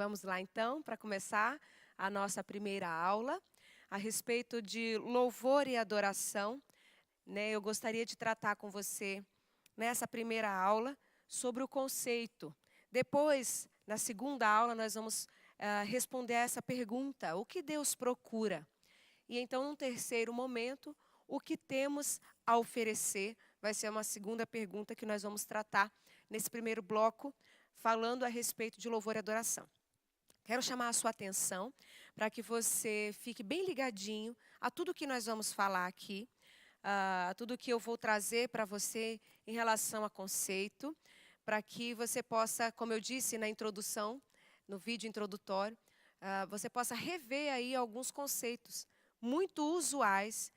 Vamos lá então, para começar a nossa primeira aula a respeito de louvor e adoração. Eu gostaria de tratar com você nessa primeira aula sobre o conceito. Depois, na segunda aula, nós vamos responder essa pergunta: o que Deus procura? E então, num terceiro momento, o que temos a oferecer? Vai ser uma segunda pergunta que nós vamos tratar nesse primeiro bloco, falando a respeito de louvor e adoração. Quero chamar a sua atenção para que você fique bem ligadinho a tudo que nós vamos falar aqui, a tudo que eu vou trazer para você em relação a conceito, para que você possa, como eu disse na introdução, no vídeo introdutório, você possa rever aí alguns conceitos muito usuais,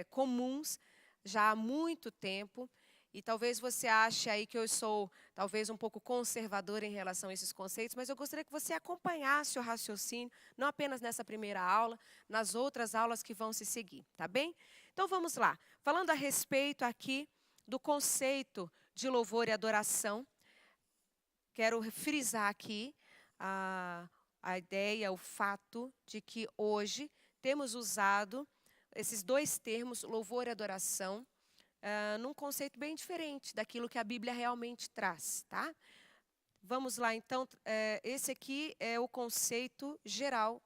comuns já há muito tempo. E talvez você ache aí que eu sou talvez um pouco conservadora em relação a esses conceitos, mas eu gostaria que você acompanhasse o raciocínio, não apenas nessa primeira aula, nas outras aulas que vão se seguir, tá bem? Então vamos lá. Falando a respeito aqui do conceito de louvor e adoração, quero frisar aqui a ideia, o fato de que hoje temos usado esses dois termos, louvor e adoração, num conceito bem diferente daquilo que a Bíblia realmente traz, tá? Vamos lá, então, esse aqui é o conceito geral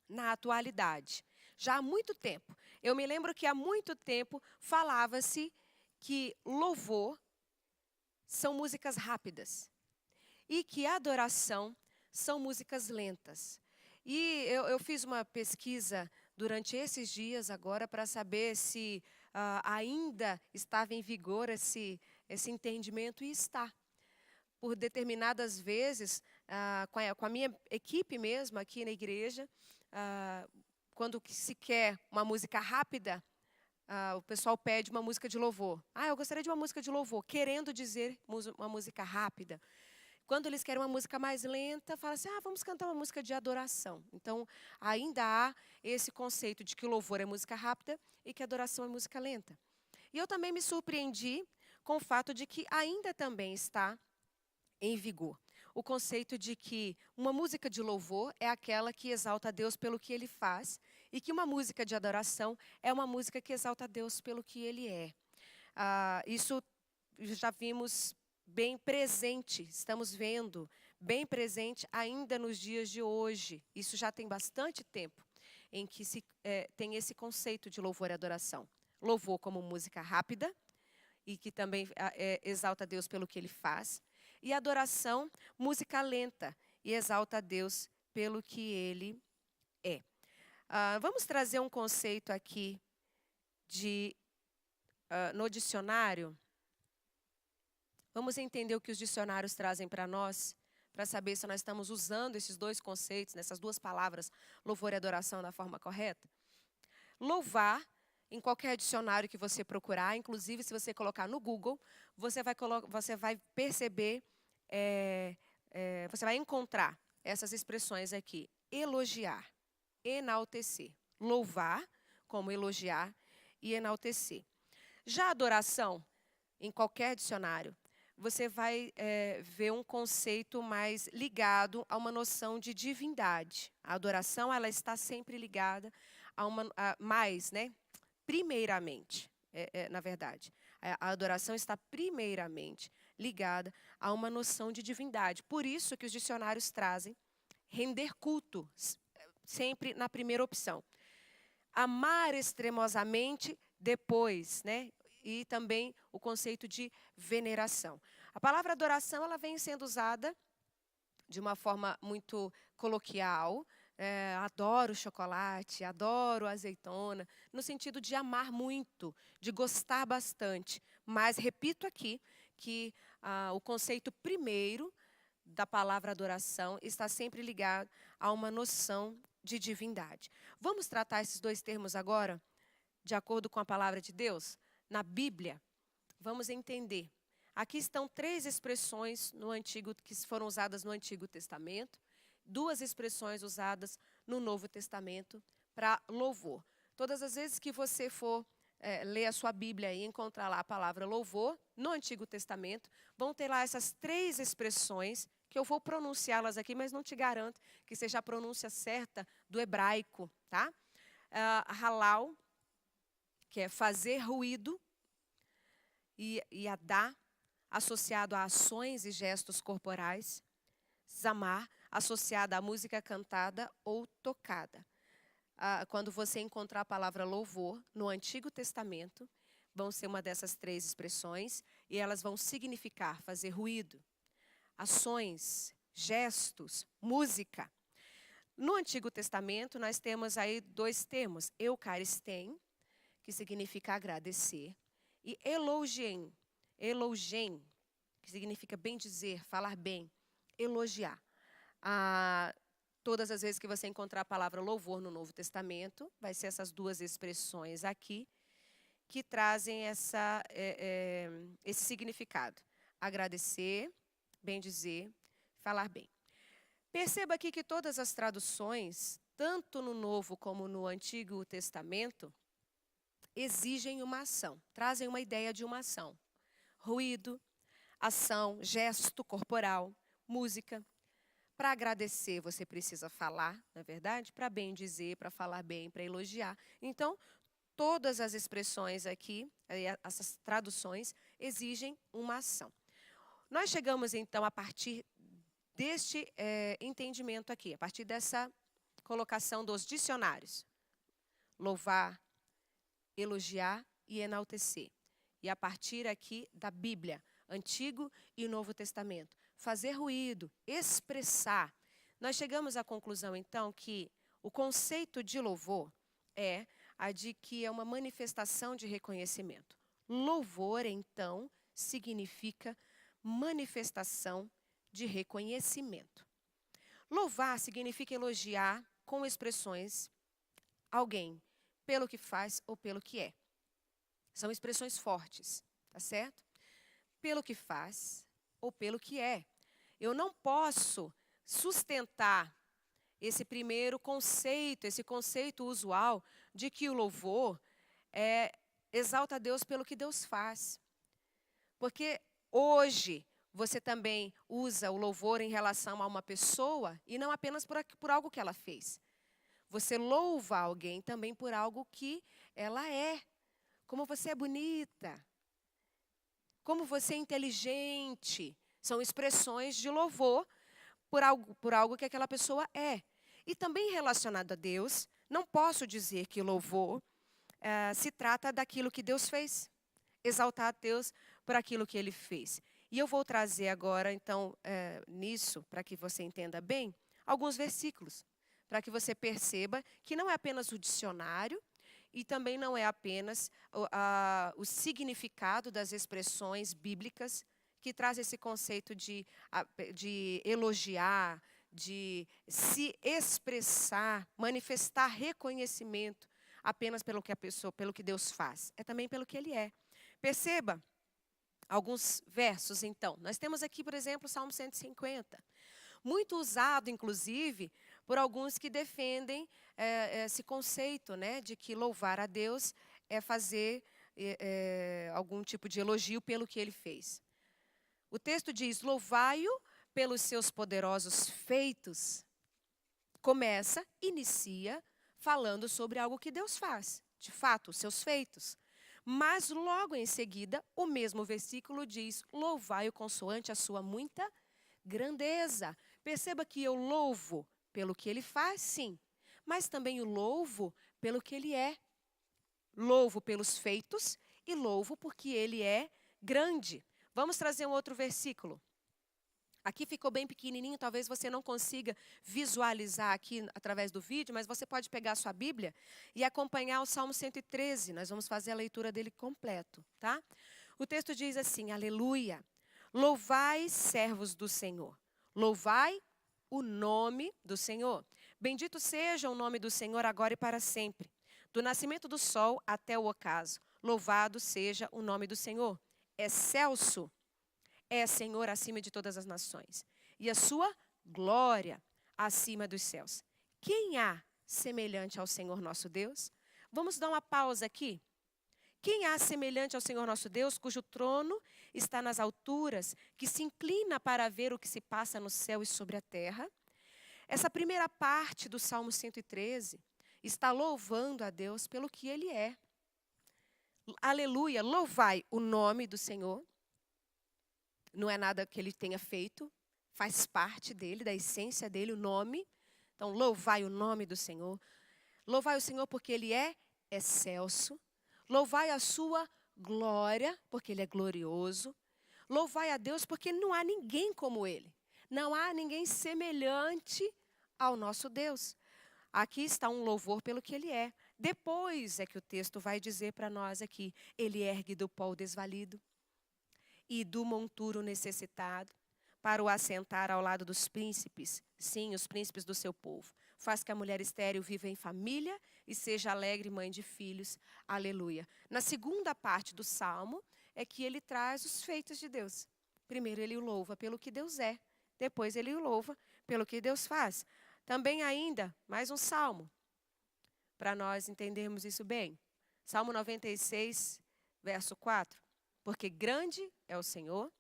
na atualidade. Já há muito tempo, eu me lembro que há muito tempo falava-se que louvor são músicas rápidas e que adoração são músicas lentas. E eu fiz uma pesquisa durante esses dias agora para saber se ainda estava em vigor esse entendimento, e está. Por determinadas vezes, com a minha equipe mesmo aqui na igreja, quando se quer uma música rápida, o pessoal pede uma música de louvor. Eu gostaria de uma música de louvor, querendo dizer uma música rápida. Quando eles querem uma música mais lenta, fala assim, vamos cantar uma música de adoração. Então, ainda há esse conceito de que o louvor é música rápida e que a adoração é música lenta. E eu também me surpreendi com o fato de que ainda também está em vigor o conceito de que uma música de louvor é aquela que exalta a Deus pelo que Ele faz, e que uma música de adoração é uma música que exalta a Deus pelo que Ele é. Isso já vimos bem presente, estamos vendo bem presente ainda nos dias de hoje. Isso já tem bastante tempo em que se tem esse conceito de louvor e adoração. Louvor como música rápida e que também exalta a Deus pelo que Ele faz. E adoração, música lenta e exalta a Deus pelo que Ele é. Vamos trazer um conceito aqui no dicionário. Vamos entender o que os dicionários trazem para nós, para saber se nós estamos usando esses dois conceitos, nessas duas palavras, louvor e adoração, da forma correta. Louvar, em qualquer dicionário que você procurar, inclusive se você colocar no Google, você vai perceber, você vai encontrar essas expressões aqui: elogiar, enaltecer. Louvar, como elogiar e enaltecer. Já adoração, em qualquer dicionário, você vai ver um conceito mais ligado a uma noção de divindade. A adoração, ela está sempre ligada primeiramente, na verdade. A adoração está primeiramente ligada a uma noção de divindade. Por isso que os dicionários trazem render culto, sempre na primeira opção. Amar extremosamente depois, E também o conceito de veneração. A palavra adoração, ela vem sendo usada de uma forma muito coloquial. Adoro chocolate, adoro azeitona, no sentido de amar muito, de gostar bastante. Mas repito aqui que o conceito primeiro da palavra adoração está sempre ligado a uma noção de divindade. Vamos tratar esses dois termos agora, de acordo com a palavra de Deus? Na Bíblia, vamos entender. Aqui estão 3 expressões que foram usadas no Antigo Testamento, 2 expressões usadas no Novo Testamento para louvor. Todas as vezes que você for ler a sua Bíblia e encontrar lá a palavra louvor, no Antigo Testamento, vão ter lá essas 3 expressões que eu vou pronunciá-las aqui, mas não te garanto que seja a pronúncia certa do hebraico, tá? Halal, que é fazer ruído, e adá, associado a ações e gestos corporais. Zamar, associada à música cantada ou tocada. Quando você encontrar a palavra louvor no Antigo Testamento, vão ser uma dessas 3 expressões, e elas vão significar fazer ruído, ações, gestos, música. No Antigo Testamento, nós temos aí 2 termos, eucaristém, que significa agradecer, e elogiem, que significa bem dizer, falar bem, elogiar. Todas as vezes que você encontrar a palavra louvor no Novo Testamento, vai ser essas 2 expressões aqui que trazem esse significado. Agradecer, bem dizer, falar bem. Perceba aqui que todas as traduções, tanto no Novo como no Antigo Testamento, exigem uma ação, trazem uma ideia de uma ação. Ruído, ação, gesto corporal, música. Para agradecer, você precisa falar, não é verdade? Para bem dizer, para falar bem, para elogiar. Então, todas as expressões aqui, essas traduções, exigem uma ação. Nós chegamos, então, a partir deste entendimento aqui, a partir dessa colocação dos dicionários. Louvar, elogiar e enaltecer. E a partir aqui da Bíblia, Antigo e Novo Testamento. Fazer ruído, expressar. Nós chegamos à conclusão, então, que o conceito de louvor é a de que é uma manifestação de reconhecimento. Louvor, então, significa manifestação de reconhecimento. Louvar significa elogiar com expressões alguém pelo que faz ou pelo que é. São expressões fortes, tá certo? Pelo que faz ou pelo que é. Eu não posso sustentar esse primeiro conceito, esse conceito usual de que o louvor exalta a Deus pelo que Deus faz. Porque hoje você também usa o louvor em relação a uma pessoa e não apenas por algo que ela fez. Você louva alguém também por algo que ela é. Como você é bonita. Como você é inteligente. São expressões de louvor por algo que aquela pessoa é. E também relacionado a Deus, não posso dizer que louvor se trata daquilo que Deus fez. Exaltar a Deus por aquilo que Ele fez. E eu vou trazer agora, então, nisso, para que você entenda bem, alguns versículos. Para que você perceba que não é apenas o dicionário e também não é apenas o significado das expressões bíblicas que traz esse conceito de elogiar, de se expressar, manifestar reconhecimento apenas pelo que Deus faz. É também pelo que Ele é. Perceba alguns versos, então. Nós temos aqui, por exemplo, o Salmo 150. Muito usado, inclusive, por alguns que defendem esse conceito, né, de que louvar a Deus é fazer algum tipo de elogio pelo que Ele fez. O texto diz, louvai-o pelos seus poderosos feitos. Inicia falando sobre algo que Deus faz. De fato, os seus feitos. Mas logo em seguida, o mesmo versículo diz, louvai-o consoante a sua muita grandeza. Perceba que eu louvo pelo que Ele faz, sim. Mas também o louvo pelo que Ele é. Louvo pelos feitos e louvo porque Ele é grande. Vamos trazer um outro versículo. Aqui ficou bem pequenininho, talvez você não consiga visualizar aqui através do vídeo, mas você pode pegar a sua Bíblia e acompanhar o Salmo 113. Nós vamos fazer a leitura dele completo, tá? O texto diz assim, aleluia, louvai servos do Senhor, louvai o nome do Senhor. Bendito seja o nome do Senhor agora e para sempre, do nascimento do sol até o ocaso. Louvado seja o nome do Senhor. Excelso é Senhor acima de todas as nações, e a sua glória acima dos céus. Quem há semelhante ao Senhor nosso Deus? Vamos dar uma pausa aqui. Quem há semelhante ao Senhor nosso Deus, cujo trono está nas alturas, que se inclina para ver o que se passa no céu e sobre a terra. Essa primeira parte do Salmo 113 está louvando a Deus pelo que Ele é. Aleluia, louvai o nome do Senhor. Não é nada que Ele tenha feito, faz parte dele, da essência dele, o nome. Então, louvai o nome do Senhor. Louvai o Senhor porque Ele é excelso. Louvai a sua glória, porque Ele é glorioso. Louvai a Deus porque não há ninguém como Ele. Não há ninguém semelhante ao nosso Deus. Aqui está um louvor pelo que Ele é. Depois é que o texto vai dizer para nós aqui, Ele ergue do pó o desvalido e do monturo necessitado, para o assentar ao lado dos príncipes, sim, os príncipes do seu povo. Faz que a mulher estéril viva em família e seja alegre mãe de filhos. Aleluia. Na segunda parte do Salmo é que ele traz os feitos de Deus. Primeiro ele o louva pelo que Deus é. Depois ele o louva pelo que Deus faz. Também ainda, mais um Salmo, para nós entendermos isso bem. Salmo 96, verso 4. Porque grande é o Senhor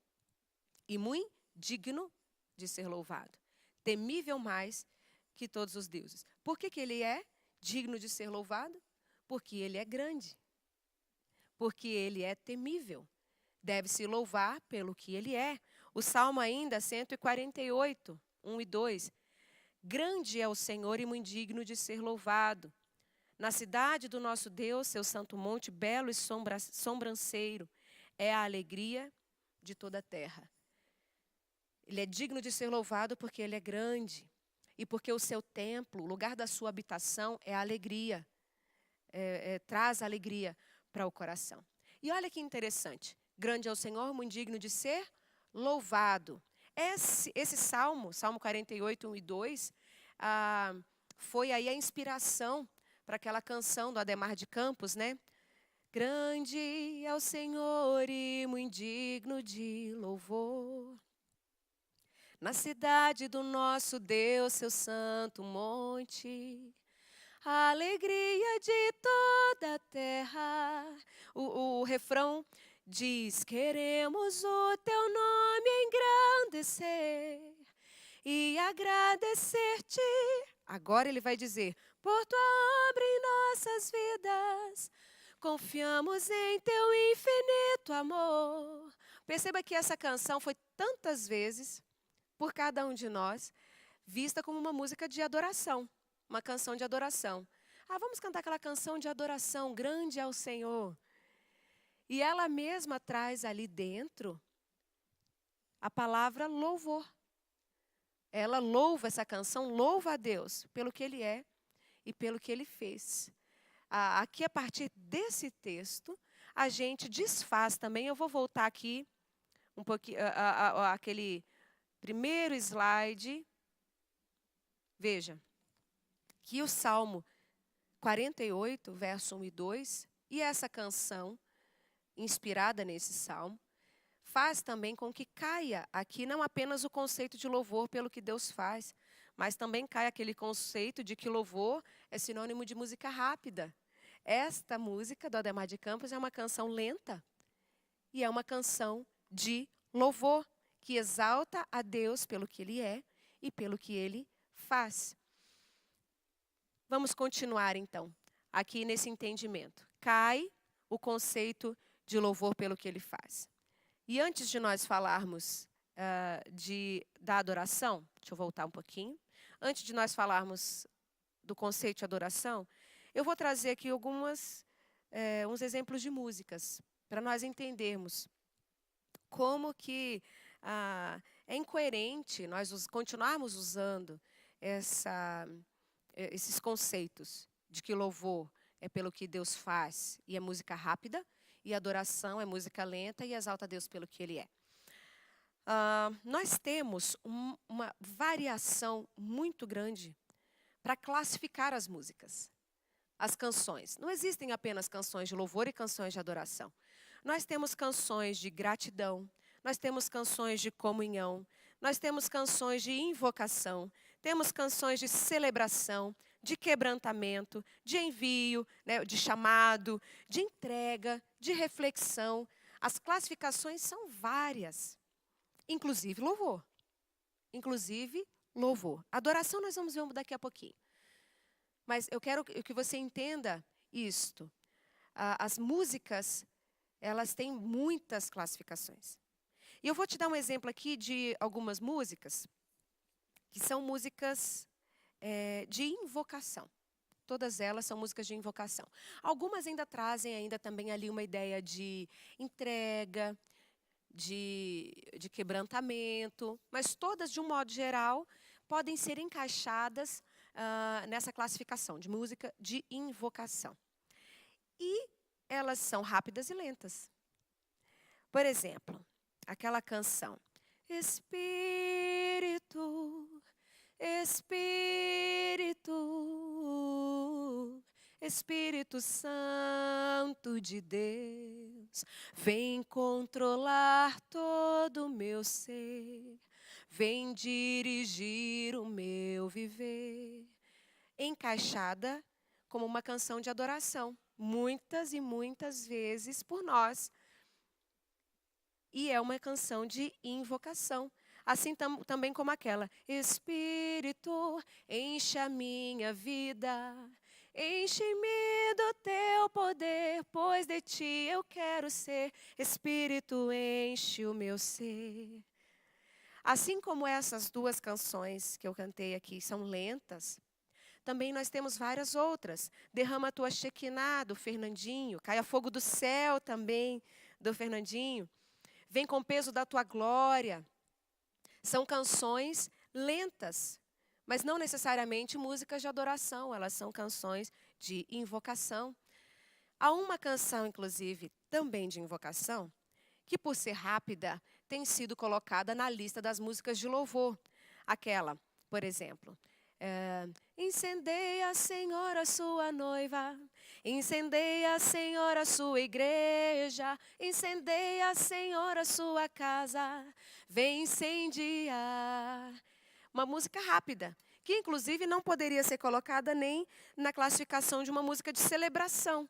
e muito digno de ser louvado. Temível mais que todos os deuses. Por que Ele é digno de ser louvado? Porque Ele é grande. Porque Ele é temível. Deve-se louvar pelo que Ele é. O Salmo ainda, 148, 1 e 2. Grande é o Senhor e muito digno de ser louvado. Na cidade do nosso Deus, seu santo monte, belo e sobranceiro, é a alegria de toda a terra. Ele é digno de ser louvado porque Ele é grande. E porque o seu templo, o lugar da sua habitação, é a alegria. Traz alegria para o coração. E olha que interessante. Grande é o Senhor, muito digno de ser louvado. Esse Salmo, Salmo 48, 1 e 2, foi aí a inspiração para aquela canção do Adhemar de Campos, né? Grande é o Senhor e muito digno de louvor. Na cidade do nosso Deus, seu santo monte, a alegria de toda a terra. O refrão diz, queremos o teu nome engrandecer e agradecer-te. Agora ele vai dizer, por tua obra em nossas vidas, confiamos em teu infinito amor. Perceba que essa canção foi tantas vezes, por cada um de nós, vista como uma música de adoração, uma canção de adoração. Vamos cantar aquela canção de adoração, grande é o Senhor. E ela mesma traz ali dentro a palavra louvor. Ela louva essa canção, louva a Deus pelo que Ele é e pelo que Ele fez. Aqui, a partir desse texto, a gente desfaz também, eu vou voltar aqui um pouquinho, aquele primeiro slide. Veja, que o Salmo 48, verso 1 e 2, e essa canção, inspirada nesse Salmo, faz também com que caia aqui não apenas o conceito de louvor pelo que Deus faz, mas também cai aquele conceito de que louvor é sinônimo de música rápida. Esta música do Adhemar de Campos é uma canção lenta e é uma canção de louvor, que exalta a Deus pelo que Ele é e pelo que Ele faz. Vamos continuar, então, aqui nesse entendimento. Cai o conceito de louvor pelo que Ele faz. E antes de nós falarmos da adoração, deixa eu voltar um pouquinho. Antes de nós falarmos do conceito de adoração, eu vou trazer aqui uns exemplos de músicas, para nós entendermos como que é incoerente nós continuarmos usando esses conceitos de que louvor é pelo que Deus faz e é música rápida, e adoração é música lenta e exalta a Deus pelo que Ele é. Nós temos uma variação muito grande para classificar as músicas, as canções. Não existem apenas canções de louvor e canções de adoração. Nós temos canções de gratidão, nós temos canções de comunhão, nós temos canções de invocação, temos canções de celebração, de quebrantamento, de envio, né, de chamado, de entrega, de reflexão. As classificações são várias, inclusive louvor. Inclusive louvor. Adoração nós vamos ver daqui a pouquinho. Mas eu quero que você entenda isto. As músicas, elas têm muitas classificações. E eu vou te dar um exemplo aqui de algumas músicas, que são músicas de invocação. Todas elas são músicas de invocação. Algumas ainda trazem ainda também ali uma ideia de entrega, de quebrantamento, mas todas, de um modo geral, podem ser encaixadas nessa classificação de música de invocação. E elas são rápidas e lentas. Por exemplo, aquela canção, Espírito, Espírito, Espírito Santo de Deus, vem controlar todo o meu ser, vem dirigir o meu viver. Encaixada como uma canção de adoração, muitas e muitas vezes por nós. E é uma canção de invocação. Assim também como aquela, Espírito, enche a minha vida, enche-me do teu poder, pois de ti eu quero ser. Espírito, enche o meu ser. Assim como essas duas canções que eu cantei aqui são lentas, também nós temos várias outras. Derrama a tua Shekinah, do Fernandinho. Caia fogo do céu também, do Fernandinho. Vem com o peso da tua glória. São canções lentas, mas não necessariamente músicas de adoração. Elas são canções de invocação. Há uma canção, inclusive, também de invocação, que por ser rápida, tem sido colocada na lista das músicas de louvor. Aquela, por exemplo... Incendeia, Senhor, a sua noiva, incendeia, Senhor, a sua igreja, incendeia, Senhor, a sua casa, vem incendiar. Uma música rápida, que inclusive não poderia ser colocada nem na classificação de uma música de celebração.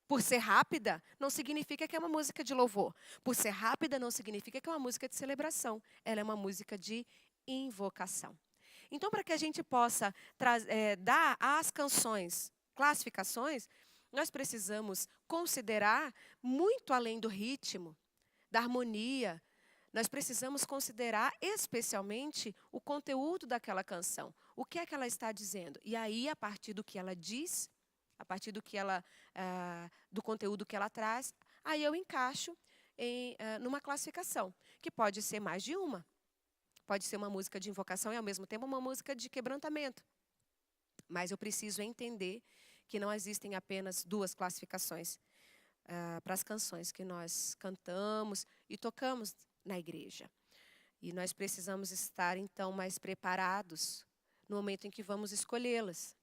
Por ser rápida, não significa que é uma música de louvor. Por ser rápida, não significa que é uma música de celebração. Ela é uma música de invocação. Então, para que a gente possa dar às canções classificações, nós precisamos considerar muito além do ritmo, da harmonia. Nós precisamos considerar especialmente o conteúdo daquela canção. O que é que ela está dizendo? E aí, a partir do que ela diz, a partir do conteúdo que ela traz, aí eu encaixo numa classificação, que pode ser mais de uma. Pode ser uma música de invocação e, ao mesmo tempo, uma música de quebrantamento. Mas eu preciso entender que não existem apenas duas classificações para as canções que nós cantamos e tocamos na igreja. E nós precisamos estar, então, mais preparados no momento em que vamos escolhê-las.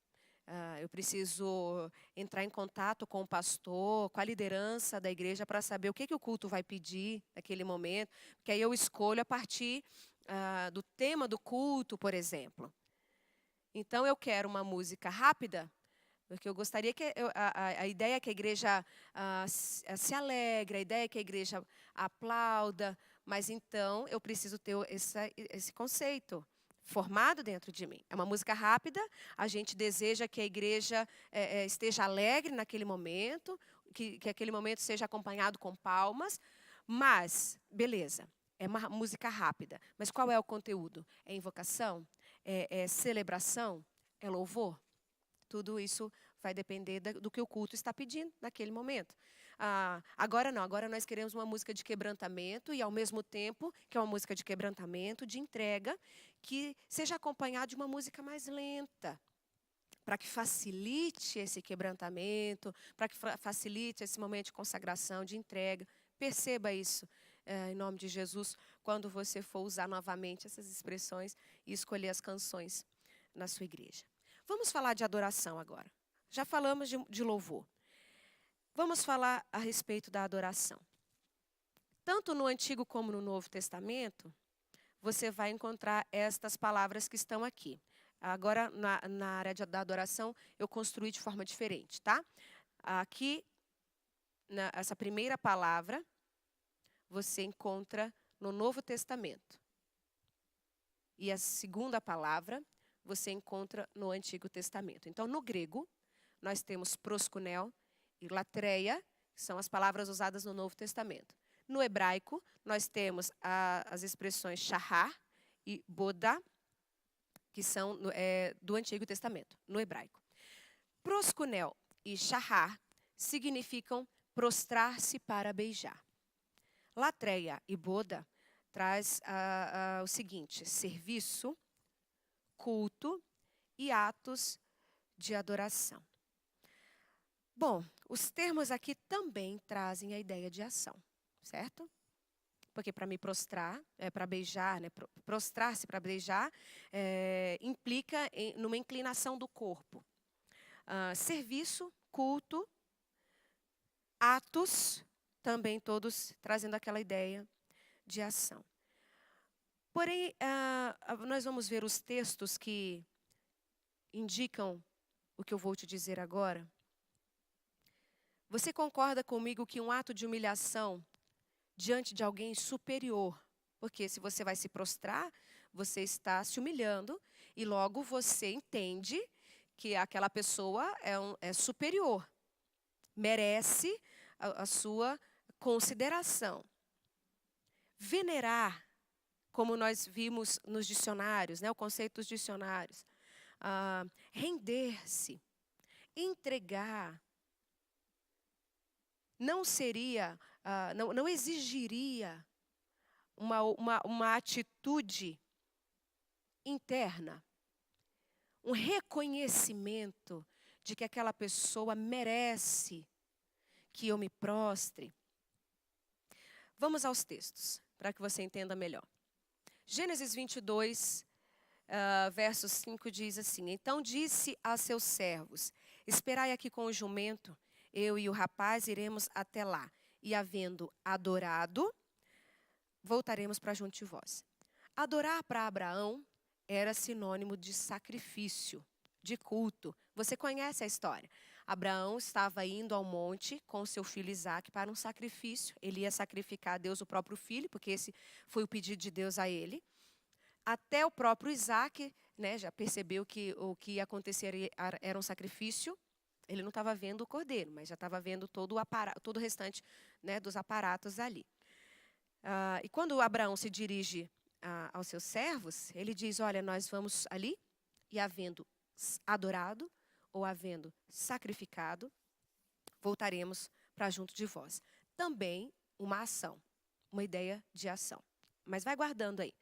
Eu preciso entrar em contato com o pastor, com a liderança da igreja, para saber o que o culto vai pedir naquele momento, porque aí eu escolho a partir do tema do culto, por exemplo. Então, eu quero uma música rápida, porque eu gostaria que a ideia é que a igreja se alegre, a ideia é que a igreja aplauda, mas então eu preciso ter esse conceito formado dentro de mim. É uma música rápida, a gente deseja que a igreja esteja alegre naquele momento, que aquele momento seja acompanhado com palmas, mas, beleza. É uma música rápida, mas qual é o conteúdo? É invocação? É celebração? É louvor? Tudo isso vai depender do que o culto está pedindo naquele momento. Agora não, agora nós queremos uma música de quebrantamento e, ao mesmo tempo, que é uma música de quebrantamento, de entrega, que seja acompanhada de uma música mais lenta, para que facilite esse quebrantamento, para que facilite esse momento de consagração, de entrega. Perceba isso. Em nome de Jesus, quando você for usar novamente essas expressões e escolher as canções na sua igreja. Vamos falar de adoração agora. Já falamos de louvor. Vamos falar a respeito da adoração. Tanto no Antigo como no Novo Testamento, você vai encontrar estas palavras que estão aqui. Agora, na área da adoração, eu construí de forma diferente, tá? Aqui, essa primeira palavra, você encontra no Novo Testamento. E a segunda palavra você encontra no Antigo Testamento. Então, no grego, nós temos proskunel e latreia, que são as palavras usadas no Novo Testamento. No hebraico, nós temos as expressões shahar e boda, que são do Antigo Testamento, no hebraico. Proskunel e shahar significam prostrar-se para beijar. Latreia e boda traz o seguinte: serviço, culto e atos de adoração. Bom, os termos aqui também trazem a ideia de ação, certo? Porque para me prostrar, para beijar, né, prostrar-se para beijar, implica numa inclinação do corpo. Serviço, culto, atos, também todos trazendo aquela ideia de ação. Porém, nós vamos ver os textos que indicam o que eu vou te dizer agora. Você concorda comigo que um ato de humilhação diante de alguém superior, porque se você vai se prostrar, você está se humilhando e logo você entende que aquela pessoa é superior, merece a sua consideração. Venerar, como nós vimos nos dicionários, né, o conceito dos dicionários, render-se, entregar, não seria, não exigiria uma atitude interna, um reconhecimento de que aquela pessoa merece que eu me prostre. Vamos aos textos, para que você entenda melhor. Gênesis 22, verso 5 diz assim: Então disse a seus servos: Esperai aqui com o jumento, eu e o rapaz iremos até lá, e havendo adorado, voltaremos para junto de vós. Adorar para Abraão era sinônimo de sacrifício, de culto. Você conhece a história. Abraão estava indo ao monte com seu filho Isaque para um sacrifício. Ele ia sacrificar a Deus o próprio filho, porque esse foi o pedido de Deus a ele. Até o próprio Isaque, né, já percebeu que o que ia acontecer era um sacrifício. Ele não estava vendo o cordeiro, mas já estava vendo todo o restante, né, dos aparatos ali. E quando Abraão se dirige aos seus servos, ele diz: olha, nós vamos ali, e havendo adorado, ou havendo sacrificado, voltaremos para junto de vós. Também uma ação, uma ideia de ação. Mas vai guardando aí.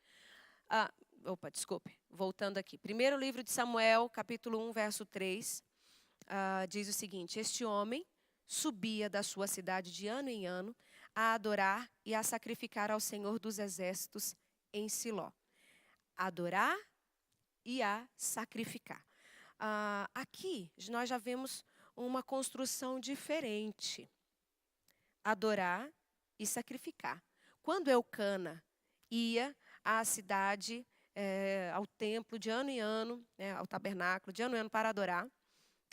Voltando aqui. Primeiro livro de Samuel, capítulo 1, verso 3, diz o seguinte: Este homem subia da sua cidade de ano em ano a adorar e a sacrificar ao Senhor dos Exércitos em Siló. Adorar e a sacrificar. Aqui nós já vemos uma construção diferente. Adorar e sacrificar. Quando Eucana ia à cidade, ao templo de ano em ano, ao tabernáculo de ano em ano para adorar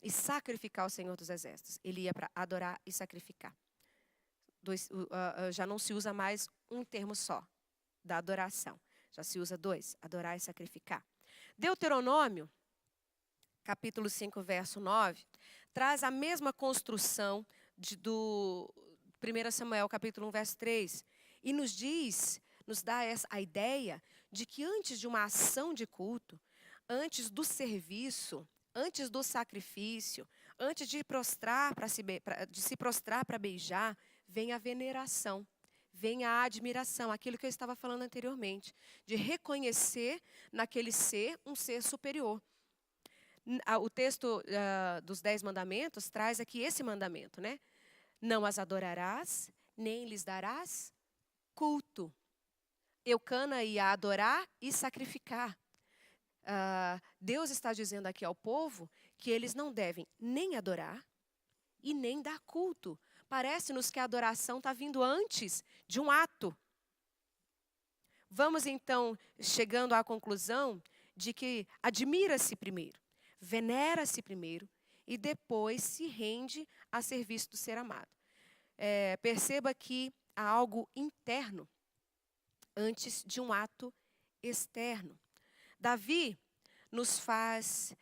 e sacrificar ao Senhor dos Exércitos. Ele ia para adorar e sacrificar. Já não se usa mais um termo só, da adoração. Já se usa dois, adorar e sacrificar. Deuteronômio, capítulo 5, verso 9, traz a mesma construção do 1 Samuel, capítulo 1, verso 3, e nos dá a ideia de que antes de uma ação de culto, antes do serviço, antes do sacrifício, antes de se prostrar para beijar, vem a veneração, vem a admiração, aquilo que eu estava falando anteriormente, de reconhecer naquele ser um ser superior. O texto dos 10 mandamentos traz aqui esse mandamento, né? Não as adorarás, nem lhes darás culto. Eucana ia adorar e sacrificar. Deus está dizendo aqui ao povo que eles não devem nem adorar e nem dar culto. Parece-nos que a adoração está vindo antes de um ato. Vamos então chegando à conclusão de que admira-se primeiro, venera-se primeiro e depois se rende a serviço do ser amado. Perceba que a algo interno antes de um ato externo. Davi nos faz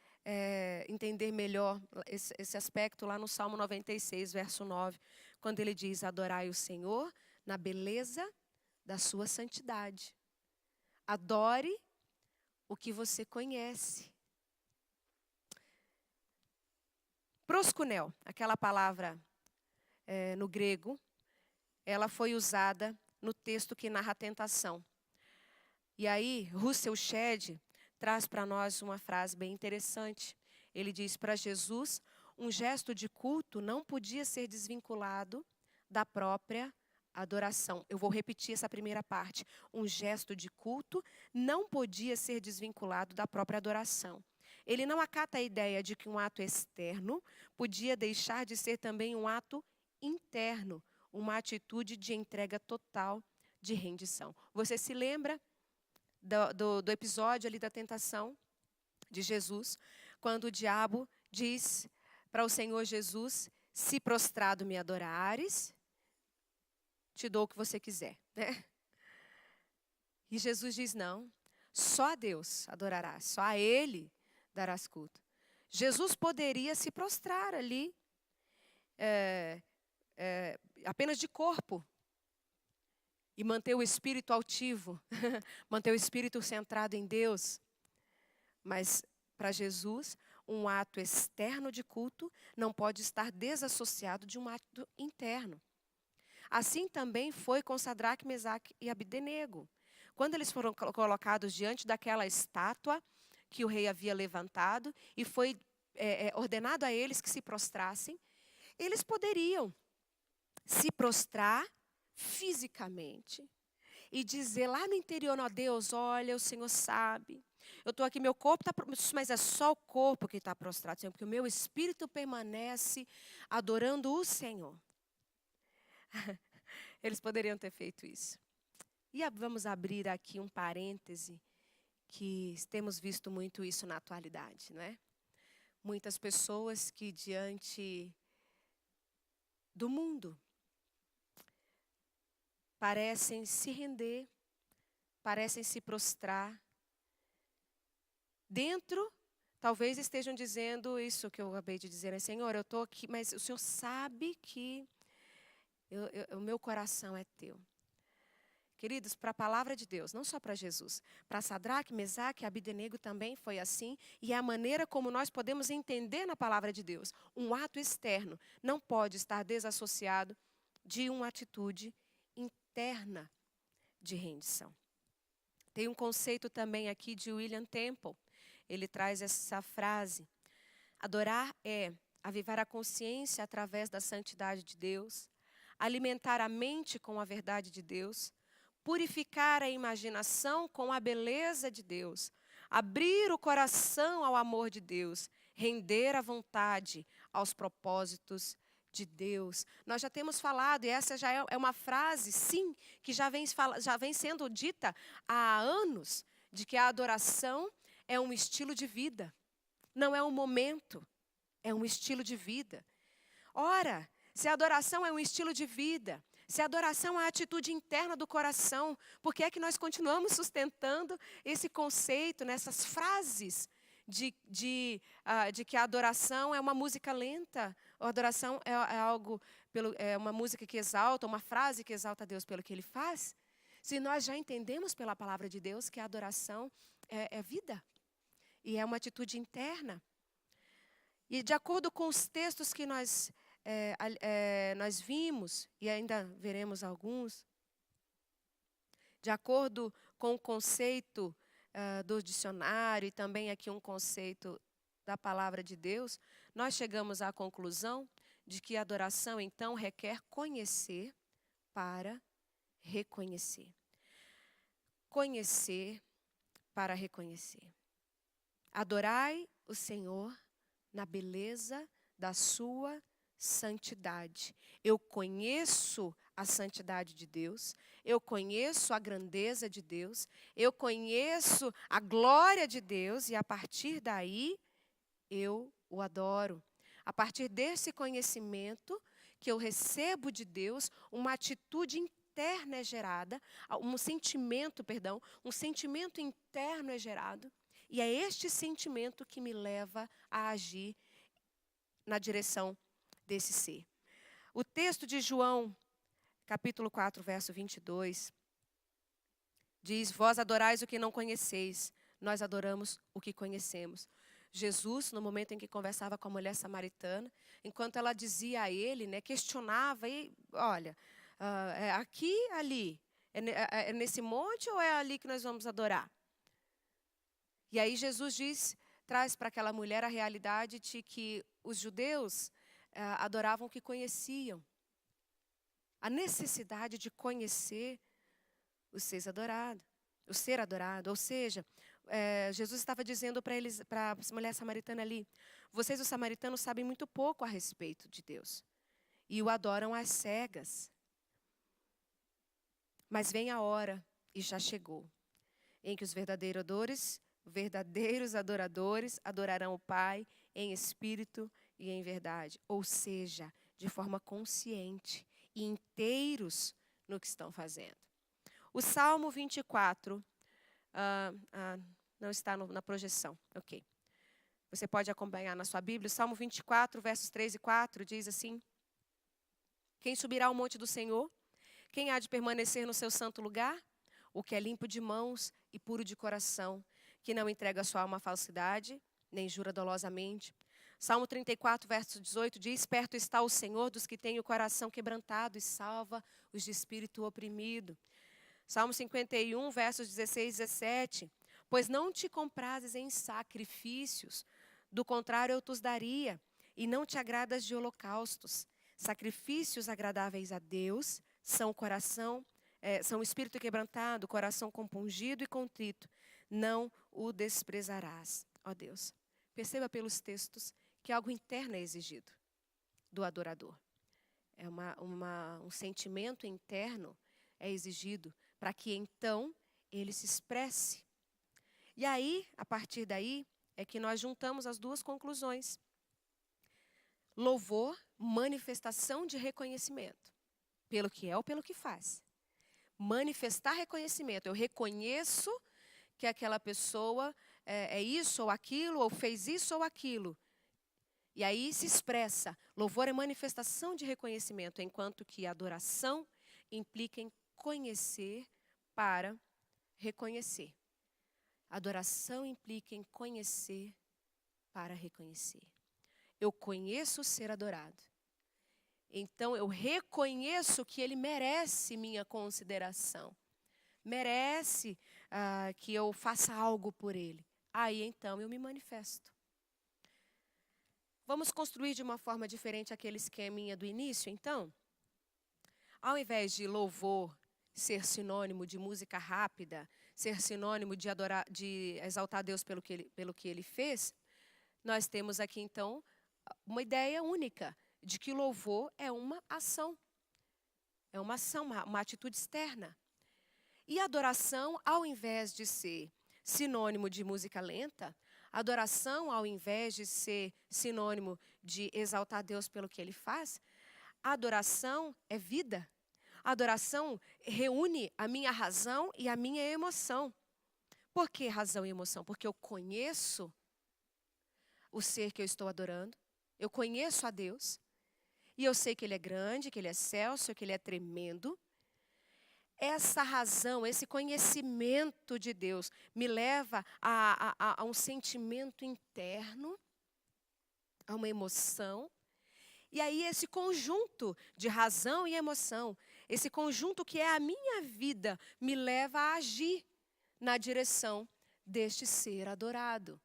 entender melhor esse aspecto lá no Salmo 96, verso 9, quando ele diz: adorai o Senhor na beleza da sua santidade. Adore o que você conhece. Proskunel, aquela palavra no grego, ela foi usada no texto que narra a tentação. E aí, Russell Shedd traz para nós uma frase bem interessante. Ele diz: para Jesus, um gesto de culto não podia ser desvinculado da própria adoração. Eu vou repetir essa primeira parte. Um gesto de culto não podia ser desvinculado da própria adoração. Ele não acata a ideia de que um ato externo podia deixar de ser também um ato interno, uma atitude de entrega total, de rendição. Você se lembra do episódio ali da tentação de Jesus, quando o diabo diz para o Senhor Jesus: se prostrado me adorares, te dou o que você quiser, né? E Jesus diz: não, só a Deus adorarás, só a Ele darás culto. Jesus poderia se prostrar ali, apenas de corpo, e manter o espírito altivo, manter o espírito centrado em Deus. Mas para Jesus, um ato externo de culto não pode estar desassociado de um ato interno. Assim também foi com Sadraque, Mesaque e Abdenego. Quando eles foram colocados diante daquela estátua que o rei havia levantado e foi ordenado a eles que se prostrassem, eles poderiam se prostrar fisicamente e dizer lá no interior: ó Deus, olha, o Senhor sabe, eu estou aqui, meu corpo está, mas é só o corpo que está prostrado, Senhor, porque o meu espírito permanece adorando o Senhor. Eles poderiam ter feito isso. E vamos abrir aqui um parêntese, que temos visto muito isso na atualidade, não é? Muitas pessoas que diante do mundo parecem se render, parecem se prostrar. Dentro, talvez estejam dizendo isso que eu acabei de dizer, né? Senhor, eu estou aqui, mas o Senhor sabe que o meu coração é teu. Queridos, para a palavra de Deus, não só para Jesus, para Sadraque, Mesaque e Abdenego também foi assim, e é a maneira como nós podemos entender na palavra de Deus. Um ato externo não pode estar desassociado de uma atitude interna de rendição. Tem um conceito também aqui de William Temple. Ele traz essa frase: adorar é avivar a consciência através da santidade de Deus, alimentar a mente com a verdade de Deus, purificar a imaginação com a beleza de Deus, abrir o coração ao amor de Deus, render a vontade aos propósitos de Deus. Nós já temos falado, e essa já é uma frase, sim, que já vem sendo dita há anos, de que a adoração é um estilo de vida, não é um momento, é um estilo de vida. Ora, se a adoração é um estilo de vida, se a adoração é a atitude interna do coração, por que é que nós continuamos sustentando esse conceito, nessas frases de que a adoração é uma música lenta, a adoração é algo, é uma música que exalta, uma frase que exalta a Deus pelo que Ele faz? Se nós já entendemos pela palavra de Deus que a adoração é vida e é uma atitude interna. E de acordo com os textos que nós vimos, e ainda veremos alguns, de acordo com o conceito do dicionário e também aqui um conceito da palavra de Deus, nós chegamos à conclusão de que a adoração, então, requer conhecer para reconhecer. Conhecer para reconhecer. Adorai o Senhor na beleza da sua santidade. Eu conheço a santidade de Deus, eu conheço a grandeza de Deus, eu conheço a glória de Deus e a partir daí eu o adoro. A partir desse conhecimento que eu recebo de Deus, uma atitude interna é gerada, um sentimento interno é gerado, e é este sentimento que me leva a agir na direção desse ser. O texto de João, capítulo 4, verso 22, diz: vós adorais o que não conheceis, nós adoramos o que conhecemos. Jesus, no momento em que conversava com a mulher samaritana, enquanto ela dizia a ele, né, questionava, e olha, é aqui, ali, é nesse monte ou é ali que nós vamos adorar? E aí Jesus traz para aquela mulher a realidade de que os judeus adoravam o que conheciam. A necessidade de conhecer o ser adorado, ou seja, Jesus estava dizendo para a mulher samaritana ali: vocês, os samaritanos, sabem muito pouco a respeito de Deus e o adoram às cegas. Mas vem a hora, e já chegou, em que os verdadeiros adoradores adorarão o Pai em espírito e em verdade, ou seja, de forma consciente e inteiros no que estão fazendo. O Salmo 24, não está na projeção, ok. Você pode acompanhar na sua Bíblia. O Salmo 24, versos 3 e 4, diz assim: quem subirá ao monte do Senhor? Quem há de permanecer no seu santo lugar? O que é limpo de mãos e puro de coração, que não entrega a sua alma à falsidade, nem jura dolosamente. Salmo 34, verso 18 diz: perto está o Senhor dos que têm o coração quebrantado e salva os de espírito oprimido. Salmo 51, versos 16 e 17. Pois não te comprases em sacrifícios, do contrário eu te os daria, e não te agradas de holocaustos. Sacrifícios agradáveis a Deus são espírito quebrantado, coração compungido e contrito. Não o desprezarás, ó Deus. Perceba pelos textos que algo interno é exigido do adorador. É um sentimento interno é exigido para que então ele se expresse. E aí, a partir daí, é que nós juntamos as duas conclusões. Louvor, manifestação de reconhecimento, pelo que é ou pelo que faz. Manifestar reconhecimento, eu reconheço que aquela pessoa é isso ou aquilo, ou fez isso ou aquilo. E aí se expressa. Louvor é manifestação de reconhecimento, enquanto que adoração implica em conhecer para reconhecer. Adoração implica em conhecer para reconhecer. Eu conheço o ser adorado. Então eu reconheço que ele merece minha consideração. Merece que eu faça algo por ele. Aí então eu me manifesto. Vamos construir de uma forma diferente aquele esqueminha do início, então? Ao invés de louvor ser sinônimo de música rápida, ser sinônimo de exaltar a Deus pelo que ele fez, nós temos aqui, então, uma ideia única de que louvor é uma ação. É uma ação, uma atitude externa. E adoração, ao invés de ser sinônimo de música lenta, adoração, ao invés de ser sinônimo de exaltar a Deus pelo que ele faz, adoração é vida. Adoração reúne a minha razão e a minha emoção. Por que razão e emoção? Porque eu conheço o ser que eu estou adorando, eu conheço a Deus, e eu sei que Ele é grande, que Ele é excelso, que Ele é tremendo. Essa razão, esse conhecimento de Deus me leva a um sentimento interno, a uma emoção. E aí esse conjunto de razão e emoção, esse conjunto que é a minha vida, me leva a agir na direção deste ser adorado.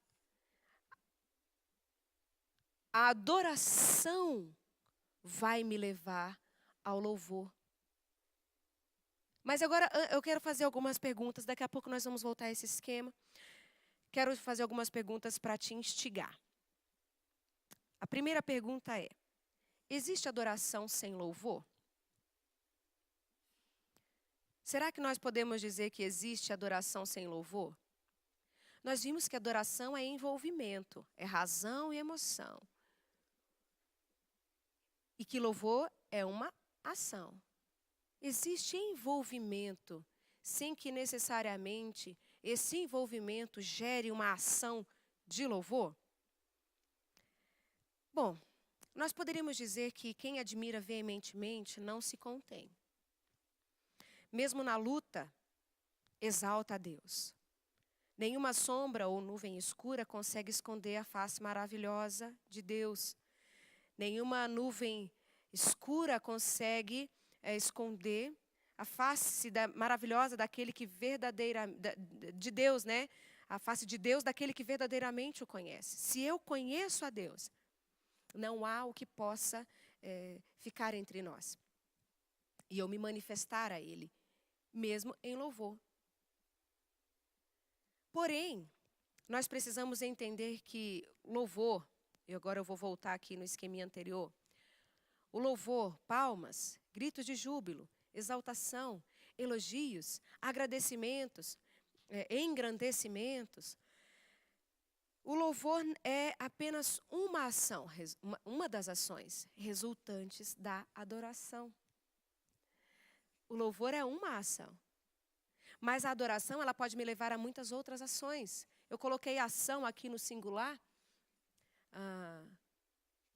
A adoração vai me levar ao louvor. Mas agora eu quero fazer algumas perguntas. Daqui a pouco nós vamos voltar a esse esquema. Quero fazer algumas perguntas para te instigar. A primeira pergunta é: existe adoração sem louvor? Será que nós podemos dizer que existe adoração sem louvor? Nós vimos que adoração é envolvimento, é razão e emoção. E que louvor é uma ação. existe envolvimento, sem que necessariamente esse envolvimento gere uma ação de louvor? Bom, nós poderíamos dizer que quem admira veementemente não se contém. Mesmo na luta, exalta a Deus. Nenhuma sombra ou nuvem escura consegue esconder a face maravilhosa de Deus. Nenhuma nuvem escura consegue esconder a face maravilhosa daquele que de Deus, né? A face de Deus daquele que verdadeiramente o conhece. Se eu conheço a Deus, não há o que possa ficar entre nós. E eu me manifestar a Ele, mesmo em louvor. Porém, nós precisamos entender que louvor, e agora eu vou voltar aqui no esqueminha anterior, o louvor, palmas, gritos de júbilo, exaltação, elogios, agradecimentos, engrandecimentos. O louvor é apenas uma ação, uma das ações resultantes da adoração. O louvor é uma ação. Mas a adoração, ela pode me levar a muitas outras ações. Eu coloquei ação aqui no singular,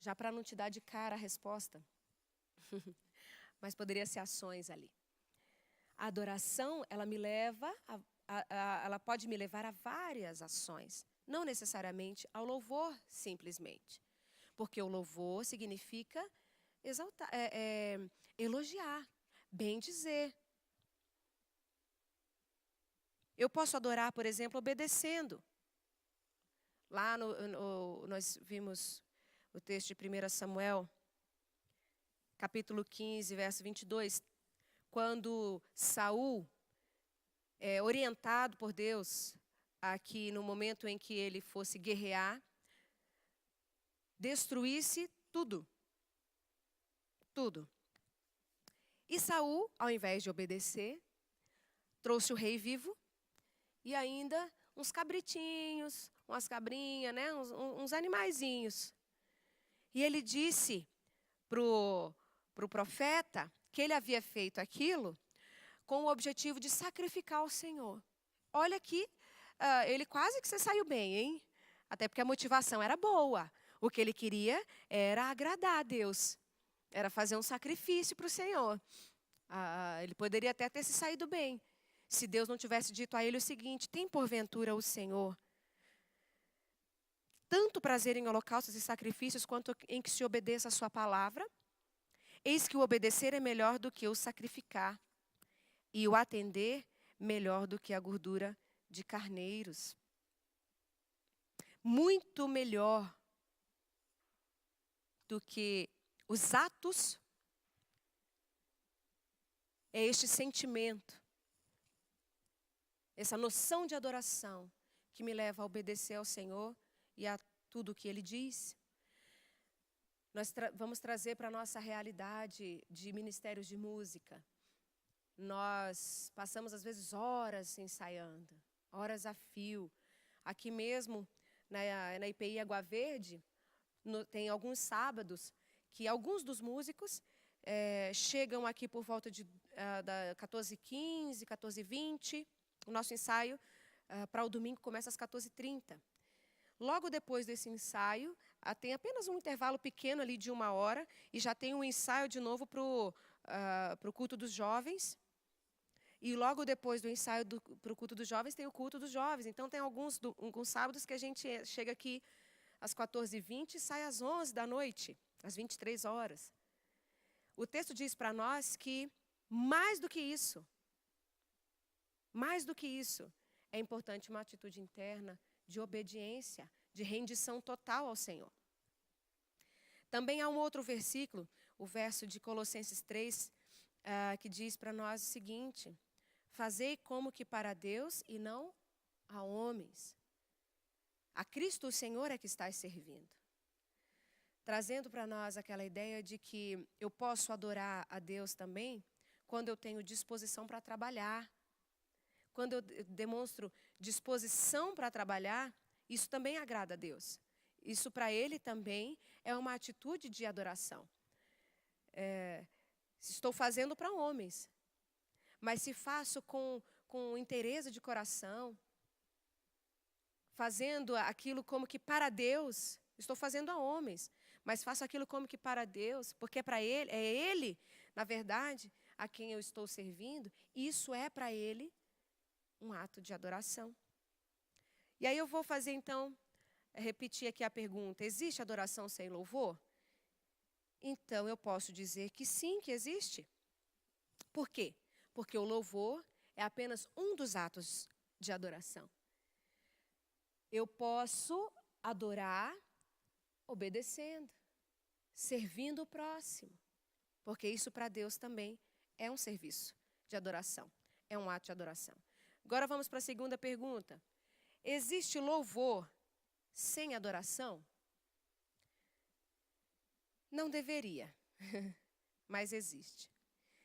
já para não te dar de cara a resposta. Mas poderia ser ações ali. A adoração, ela ela pode me levar a várias ações. Não necessariamente ao louvor, simplesmente. Porque o louvor significa exaltar, elogiar, bem dizer. Eu posso adorar, por exemplo, obedecendo. Lá nós vimos o texto de 1 Samuel, capítulo 15, verso 22, quando Saul, orientado por Deus, aqui no momento em que ele fosse guerrear, destruísse tudo. Tudo. E Saul, ao invés de obedecer, trouxe o rei vivo e ainda uns cabritinhos, umas cabrinhas, né? uns animaizinhos. E ele disse para o profeta que ele havia feito aquilo com o objetivo de sacrificar ao Senhor. Olha aqui, ele quase que você saiu bem, hein? Até porque a motivação era boa. O que ele queria era agradar a Deus. Era fazer um sacrifício para o Senhor. Ele poderia até ter se saído bem, se Deus não tivesse dito a ele o seguinte: tem porventura o Senhor tanto prazer em holocaustos e sacrifícios, quanto em que se obedeça a sua palavra? Eis que o obedecer é melhor do que o sacrificar, e o atender melhor do que a gordura de carneiros. Muito melhor do que os atos é este sentimento, essa noção de adoração que me leva a obedecer ao Senhor e a tudo o que Ele diz. Nós vamos trazer para a nossa realidade de ministérios de música. Nós passamos, às vezes, horas ensaiando, horas a fio. Aqui mesmo, na IPI Água Verde, tem alguns sábados que alguns dos músicos chegam aqui por volta de 14h15, 14h20. O nosso ensaio para o domingo começa às 14h30. Logo depois desse ensaio, tem apenas um intervalo pequeno ali de 1 hora, e já tem um ensaio de novo para o culto dos jovens. E logo depois do ensaio para o culto dos jovens, tem o culto dos jovens. Então, tem alguns sábados que a gente chega aqui às 14h20 e sai às 11 da noite, às 23 horas. O texto diz para nós que, mais do que isso, é importante uma atitude interna de obediência, de rendição total ao Senhor. Também há um outro versículo, o verso de Colossenses 3, que diz para nós o seguinte: fazei como que para Deus e não a homens. A Cristo o Senhor é que estás servindo. Trazendo para nós aquela ideia de que eu posso adorar a Deus também quando eu tenho disposição para trabalhar. Quando eu demonstro disposição para trabalhar, isso também agrada a Deus. Isso para Ele também é uma atitude de adoração. Se estou fazendo para homens, mas se faço com interesse de coração, fazendo aquilo como que para Deus, estou fazendo a homens, mas faço aquilo como que para Deus, porque é para Ele, é Ele, na verdade, a quem eu estou servindo, isso é para Ele um ato de adoração. E aí eu vou fazer então, repetir aqui a pergunta: existe adoração sem louvor? Então eu posso dizer que sim, que existe. Por quê? Porque o louvor é apenas um dos atos de adoração. Eu posso adorar obedecendo, servindo o próximo, porque isso para Deus também é um serviço de adoração, é um ato de adoração. Agora vamos para a segunda pergunta. Existe louvor sem adoração? Não deveria, mas existe.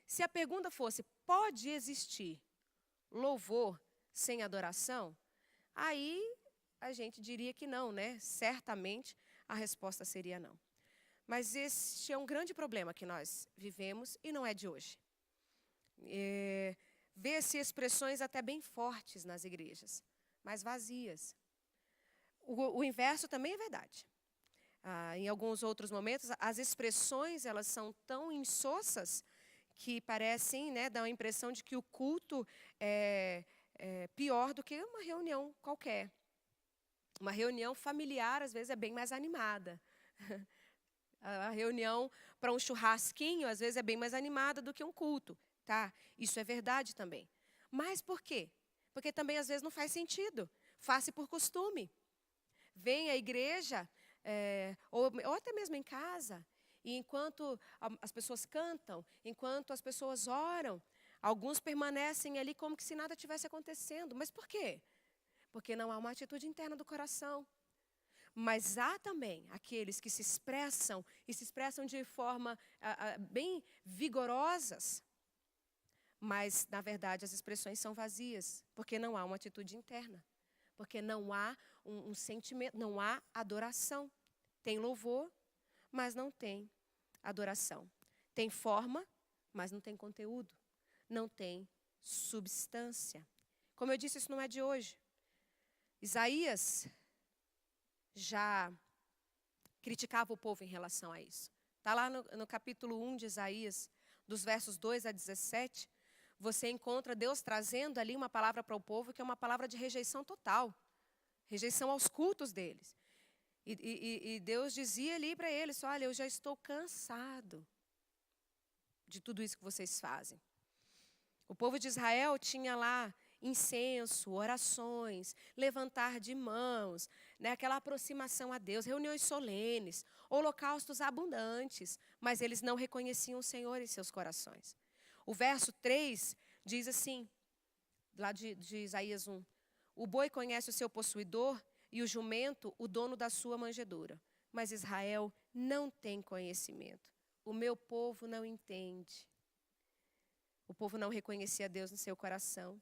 Se a pergunta fosse, pode existir louvor sem adoração? Aí a gente diria que não, né? Certamente a resposta seria não. Mas este é um grande problema que nós vivemos e não é de hoje. Vê-se expressões até bem fortes nas igrejas, mas vazias. O inverso também é verdade. Em alguns outros momentos, as expressões elas são tão insossas que parecem, né, dar a impressão de que o culto é pior do que uma reunião qualquer. Uma reunião familiar, às vezes, é bem mais animada. A reunião para um churrasquinho, às vezes, é bem mais animada do que um culto. Tá? Isso é verdade também. Mas por quê? Porque também, às vezes, não faz sentido. Faz-se por costume. Vem à igreja, ou até mesmo em casa, e enquanto as pessoas cantam, enquanto as pessoas oram, alguns permanecem ali como que se nada tivesse acontecendo. Mas por quê? Porque não há uma atitude interna do coração. Mas há também aqueles que se expressam, e se expressam de forma bem vigorosas. Mas, na verdade, as expressões são vazias, porque não há uma atitude interna. Porque não há um sentimento, não há adoração. Tem louvor, mas não tem adoração. Tem forma, mas não tem conteúdo. Não tem substância. Como eu disse, isso não é de hoje. Isaías já criticava o povo em relação a isso. Está lá no capítulo 1 de Isaías, dos versos 2 a 17, você encontra Deus trazendo ali uma palavra para o povo que é uma palavra de rejeição total. Rejeição aos cultos deles. E Deus dizia ali para eles, olha, eu já estou cansado de tudo isso que vocês fazem. O povo de Israel tinha lá incenso, orações, levantar de mãos, né, aquela aproximação a Deus, reuniões solenes, holocaustos abundantes, mas eles não reconheciam o Senhor em seus corações. O verso 3 diz assim, lá de Isaías 1, o boi conhece o seu possuidor e o jumento o dono da sua manjedoura, mas Israel não tem conhecimento. O meu povo não entende. O povo não reconhecia Deus no seu coração.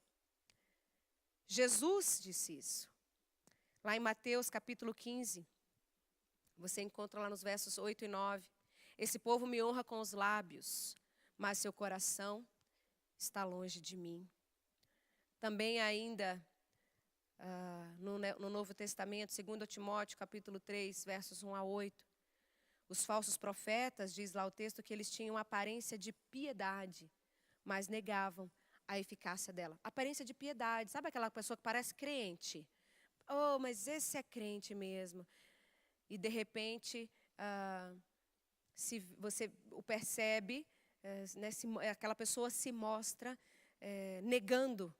Jesus disse isso. Lá em Mateus capítulo 15, você encontra lá nos versos 8 e 9. Esse povo me honra com os lábios, mas seu coração está longe de mim. Também ainda no Novo Testamento, 2 Timóteo capítulo 3, versos 1 a 8. Os falsos profetas, diz lá o texto, que eles tinham aparência de piedade, mas negavam a eficácia dela. Aparência de piedade, sabe aquela pessoa que parece crente? Oh, mas esse é crente mesmo. E de repente, se você o percebe, né, aquela pessoa se mostra negando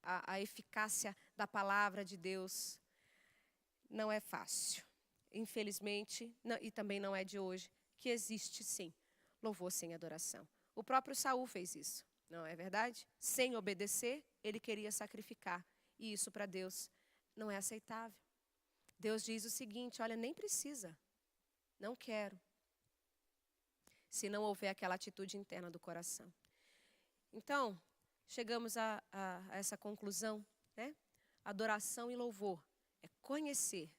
a eficácia da palavra de Deus. Não é fácil. Infelizmente, e também não é de hoje, que existe sim louvor sem adoração. O próprio Saul fez isso. Não é verdade? Sem obedecer, ele queria sacrificar. E isso para Deus não é aceitável. Deus diz o seguinte, olha, nem precisa. Não quero. Se não houver aquela atitude interna do coração. Então, chegamos a essa conclusão, né? Adoração e louvor é conhecer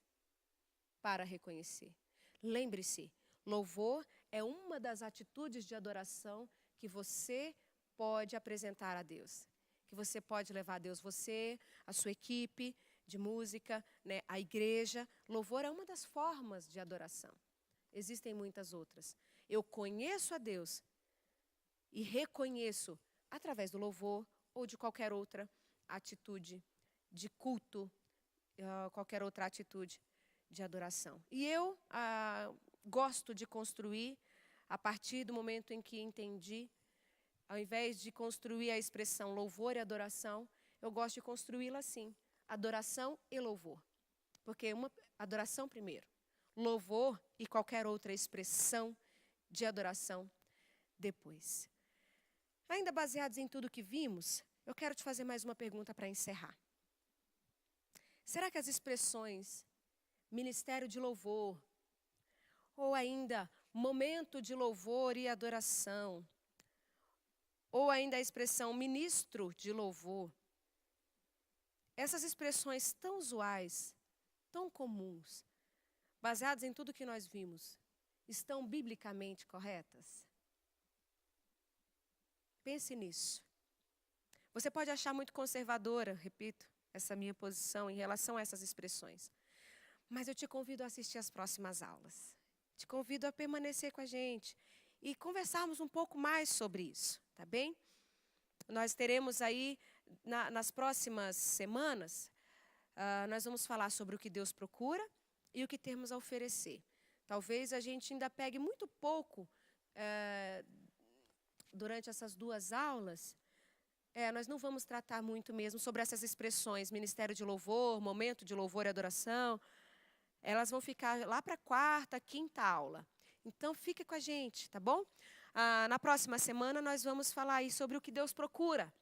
para reconhecer. Lembre-se, louvor é uma das atitudes de adoração que você pode apresentar a Deus. Que você pode levar a Deus, você, a sua equipe de música, né, a igreja. Louvor é uma das formas de adoração. Existem muitas outras. Eu conheço a Deus e reconheço através do louvor ou de qualquer outra atitude de culto, qualquer outra atitude de adoração. E eu gosto de construir, a partir do momento em que entendi, ao invés de construir a expressão louvor e adoração, eu gosto de construí-la assim, adoração e louvor. Porque uma adoração primeiro, louvor e qualquer outra expressão de adoração depois. Ainda baseados em tudo que vimos, eu quero te fazer mais uma pergunta para encerrar. Será que as expressões ministério de louvor, ou ainda momento de louvor e adoração, ou ainda a expressão ministro de louvor, essas expressões tão usuais, tão comuns, baseadas em tudo que nós vimos, estão biblicamente corretas? Pense nisso. Você pode achar muito conservadora, repito, essa minha posição em relação a essas expressões. Mas eu te convido a assistir as próximas aulas. Te convido a permanecer com a gente e conversarmos um pouco mais sobre isso, tá bem? Nós teremos aí, nas próximas semanas, nós vamos falar sobre o que Deus procura e o que temos a oferecer. Talvez a gente ainda pegue muito pouco durante essas 2 aulas. Nós não vamos tratar muito mesmo sobre essas expressões, ministério de louvor, momento de louvor e adoração. Elas vão ficar lá para a 4ª, 5ª aula. Então, fique com a gente, tá bom? Na próxima semana, nós vamos falar aí sobre o que Deus procura.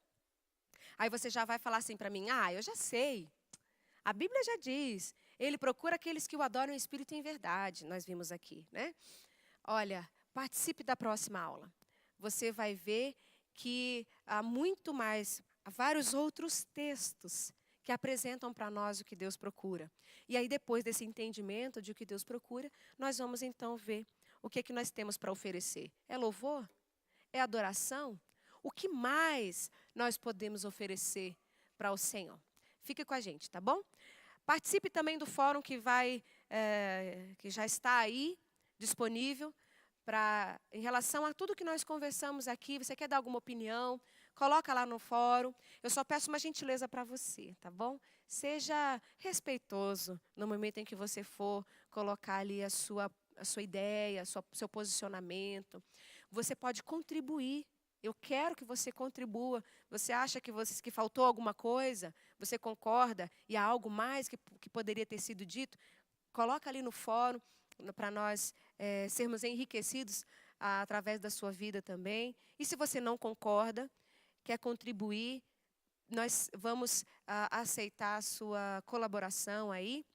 Aí você já vai falar assim para mim, eu já sei. A Bíblia já diz, Ele procura aqueles que o adoram em espírito e em verdade. Nós vimos aqui, né? Olha, participe da próxima aula. Você vai ver que há muito mais, há vários outros textos que apresentam para nós o que Deus procura. E aí, depois desse entendimento de o que Deus procura, nós vamos então ver o que é que nós temos para oferecer. É louvor? É adoração? O que mais nós podemos oferecer para o Senhor? Fique com a gente, tá bom? Participe também do fórum que já está aí, disponível, em relação a tudo que nós conversamos aqui. Você quer dar alguma opinião? Coloca lá no fórum. Eu só peço uma gentileza para você, tá bom? Seja respeitoso no momento em que você for colocar ali a sua ideia, seu posicionamento. Você pode contribuir. Eu quero que você contribua. Você acha que faltou alguma coisa? Você concorda? E há algo mais que poderia ter sido dito? Coloca ali no fórum para nós sermos enriquecidos através da sua vida também. E se você não concorda, quer contribuir, nós vamos aceitar a sua colaboração aí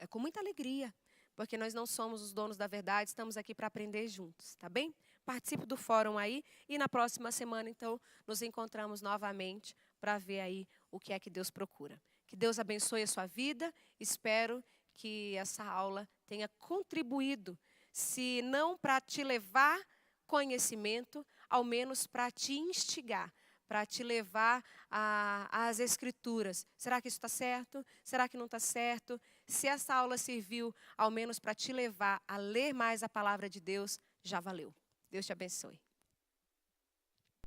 com muita alegria, porque nós não somos os donos da verdade, estamos aqui para aprender juntos, tá bem? Participe do fórum aí e na próxima semana, então, nos encontramos novamente para ver aí o que é que Deus procura. Que Deus abençoe a sua vida, espero que essa aula tenha contribuído, se não para te levar conhecimento, ao menos para te instigar, para te levar às Escrituras. Será que isso está certo? Será que não está certo? Se essa aula serviu, ao menos para te levar a ler mais a palavra de Deus, já valeu. Deus te abençoe.